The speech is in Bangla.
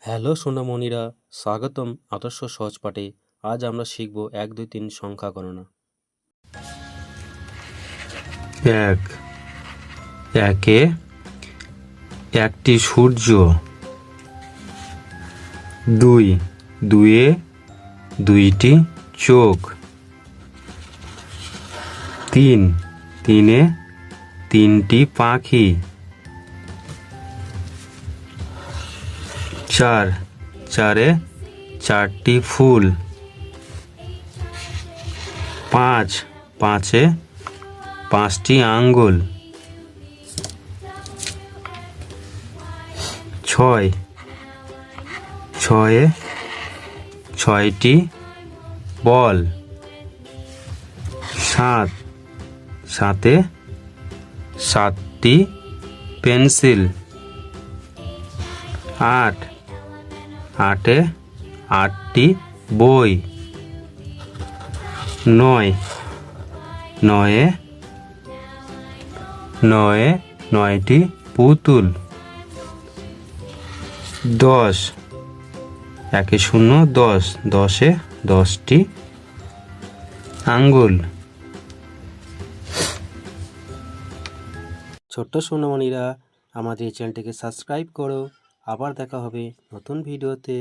হ্যালো সোনামণিরা, স্বাগতম আদর্শ সহজ পাঠে। আজ আমরা শিখব 1, 2, 3 সংখ্যা গণনা। 1 একে একটি সূর্য। 2 দুয়ে দুইটি চোখ। 3 তিনে তিনটি পাখি। 4 চারে চারটি ফুল। 5 পাঁচে পাঁচটি আঙ্গুল। 6 ছয়ে ছয়টি বল। 7 সাতে সাতটি পেন্সিল। 8 আটে আটটি বই। 9 নয়ে নয়টি পুতুল। 10 একে 0 10 10-এ 10টি আঙ্গুল। ছোট্ট সোনামণিরা, আমাদের চ্যানেলটিকে সাবস্ক্রাইব করো। আবার দেখা হবে নতুন ভিডিওতে।